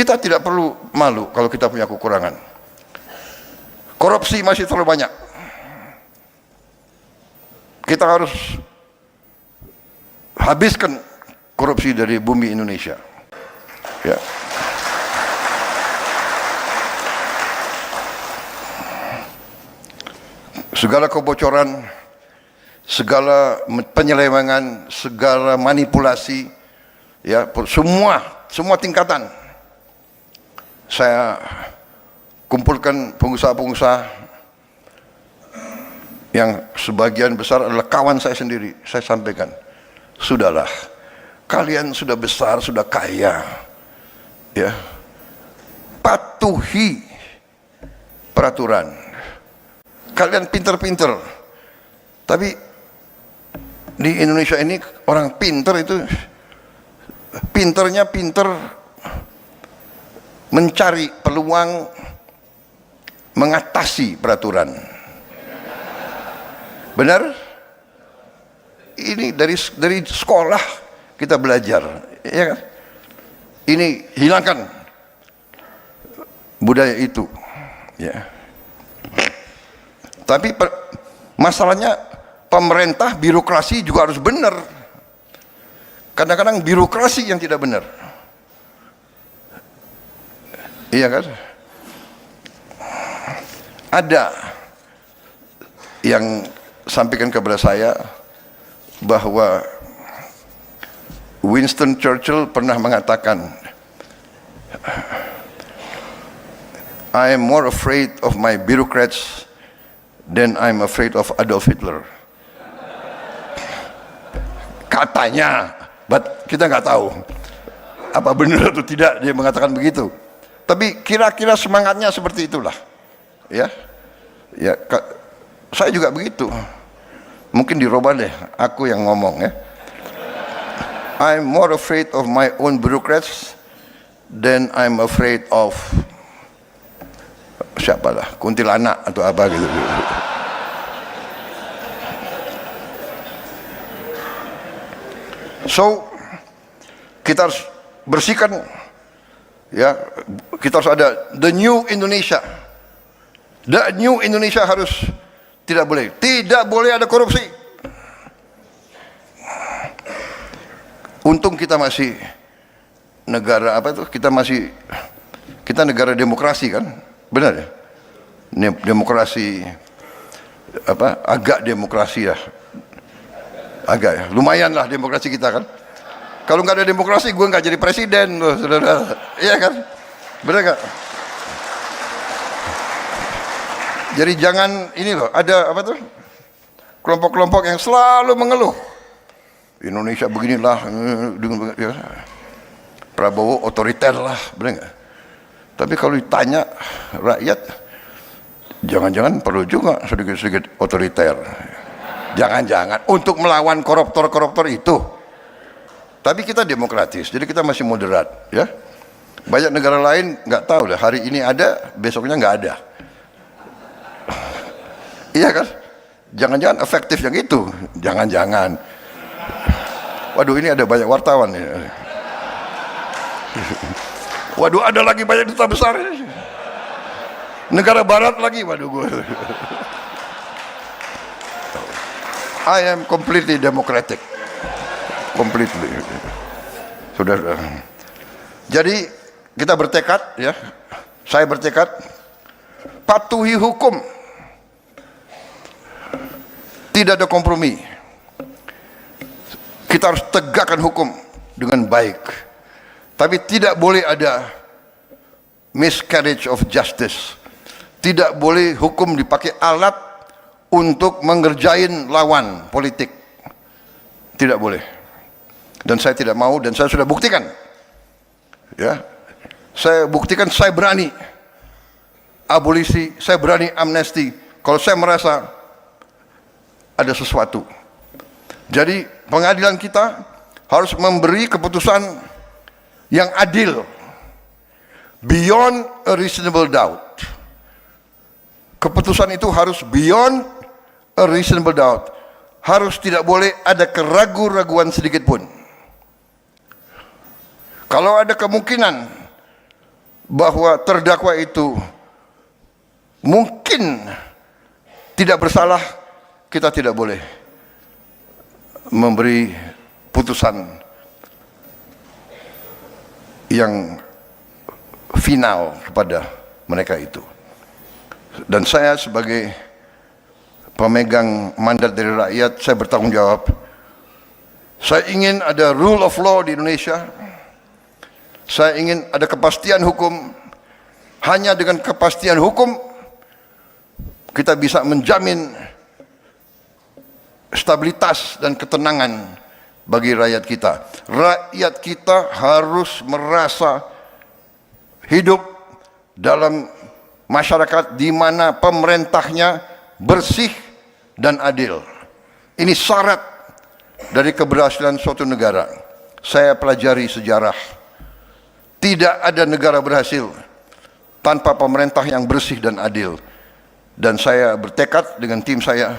Kita tidak perlu malu kalau kita punya kekurangan. Korupsi masih terlalu banyak. Kita harus habiskan korupsi dari bumi Indonesia. Ya. Segala kebocoran, segala penyelewengan, segala manipulasi, ya, semua tingkatan. Saya kumpulkan pengusaha-pengusaha yang sebagian besar adalah kawan saya sendiri. Saya sampaikan, sudahlah, kalian sudah besar, sudah kaya, ya, patuhi peraturan. Kalian pinter-pinter, tapi di Indonesia ini orang pinter itu pinternya pinter mencari peluang mengatasi peraturan. Benar? Ini dari sekolah kita belajar, ya kan? Ini hilangkan budaya itu, ya. Tapi masalahnya pemerintah, birokrasi juga harus benar. Kadang-kadang birokrasi yang tidak benar. Iya kan? Ada yang sampaikan kepada saya bahwa Winston Churchill pernah mengatakan, I am more afraid of my bureaucrats than I'm afraid of Adolf Hitler. Katanya, but kita nggak tahu apa benar atau tidak dia mengatakan begitu. Tapi kira-kira semangatnya seperti itulah, ya. Ya, saya juga begitu. Mungkin dirubah deh, aku yang ngomong, ya. I'm more afraid of my own bureaucrats than I'm afraid of siapalah, kuntilanak atau apa gitu. So kita harus bersihkan, ya, kita harus ada the new Indonesia. The new Indonesia harus tidak boleh ada korupsi. Untung kita masih negara apa itu? Kita negara demokrasi kan? Benar ya? Demokrasi apa? Agak demokrasi ya. Agak ya. Lumayan lah demokrasi kita kan. Kalau nggak ada demokrasi, gue nggak jadi presiden, loh, saudara. Iya kan? Benar nggak? Jadi jangan ini loh, ada apa tuh? Kelompok-kelompok yang selalu mengeluh. Indonesia beginilah, ya. Prabowo otoriter lah, benar nggak? Tapi kalau ditanya rakyat, jangan-jangan perlu juga sedikit-sedikit otoriter. Jangan-jangan untuk melawan koruptor-koruptor itu. Tapi kita demokratis, jadi kita masih moderat, ya. Banyak negara lain nggak tahu lah, hari ini ada, besoknya nggak ada. Iya kan? Jangan-jangan efektif yang itu, jangan-jangan. Waduh, ini ada banyak wartawan nih. Waduh, ada lagi banyak duta besar. Negara barat lagi, waduh gue. I am completely democratic. Completely. Sudah. Jadi kita bertekad, ya. Saya bertekad patuhi hukum. Tidak ada kompromi. Kita harus tegakkan hukum dengan baik. Tapi tidak boleh ada miscarriage of justice. Tidak boleh hukum dipakai alat untuk mengerjain lawan politik. Tidak boleh. Dan saya tidak mau, dan saya sudah buktikan. Ya. Saya buktikan, saya berani abolisi, saya berani amnesti kalau saya merasa ada sesuatu. Jadi pengadilan kita harus memberi keputusan yang adil, beyond a reasonable doubt. Keputusan itu harus beyond a reasonable doubt. Harus tidak boleh ada keraguan-raguan sedikit pun. Kalau ada kemungkinan bahwa terdakwa itu mungkin tidak bersalah, kita tidak boleh memberi putusan yang final kepada mereka itu. Dan saya sebagai pemegang mandat dari rakyat, saya bertanggung jawab. Saya ingin ada rule of law di Indonesia. Saya ingin ada kepastian hukum. Hanya dengan kepastian hukum kita bisa menjamin stabilitas dan ketenangan bagi rakyat kita. Rakyat kita harus merasa hidup dalam masyarakat di mana pemerintahnya bersih dan adil. Ini syarat dari keberhasilan suatu negara. Saya pelajari sejarah. Tidak ada negara berhasil tanpa pemerintah yang bersih dan adil. Dan saya bertekad dengan tim saya,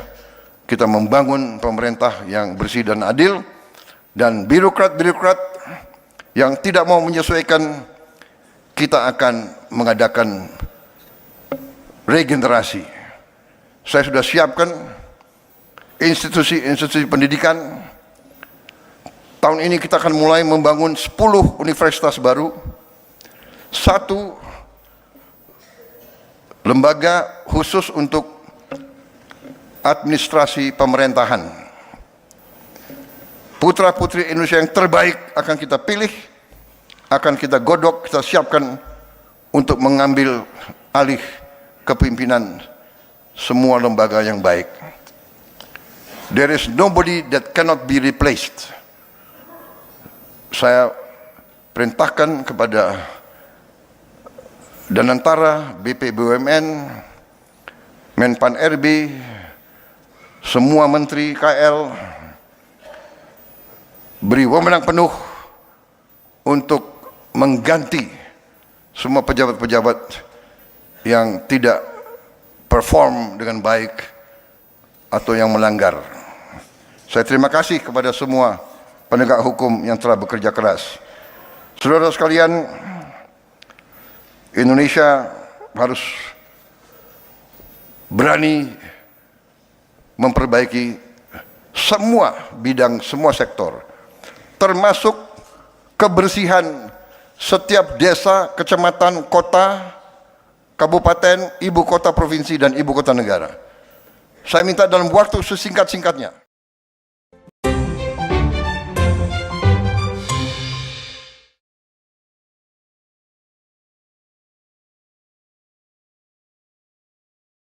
kita membangun pemerintah yang bersih dan adil, dan birokrat-birokrat yang tidak mau menyesuaikan, kita akan mengadakan regenerasi. Saya sudah siapkan institusi-institusi pendidikan. Tahun ini kita akan mulai membangun 10 universitas baru, 1 lembaga khusus untuk administrasi pemerintahan. Putra-putri Indonesia yang terbaik akan kita pilih, akan kita godok, kita siapkan untuk mengambil alih kepimpinan semua lembaga yang baik. There is nobody that cannot be replaced. Saya perintahkan kepada Danantara, BP BUMN, Menpan RB, semua menteri KL, beri wewenang penuh untuk mengganti semua pejabat-pejabat yang tidak perform dengan baik atau yang melanggar. Saya terima kasih kepada semua penegak hukum yang telah bekerja keras. Saudara sekalian, Indonesia harus berani memperbaiki semua bidang, semua sektor, termasuk kebersihan setiap desa, kecamatan, kota, kabupaten, ibu kota provinsi, dan ibu kota negara. Saya minta dalam waktu sesingkat-singkatnya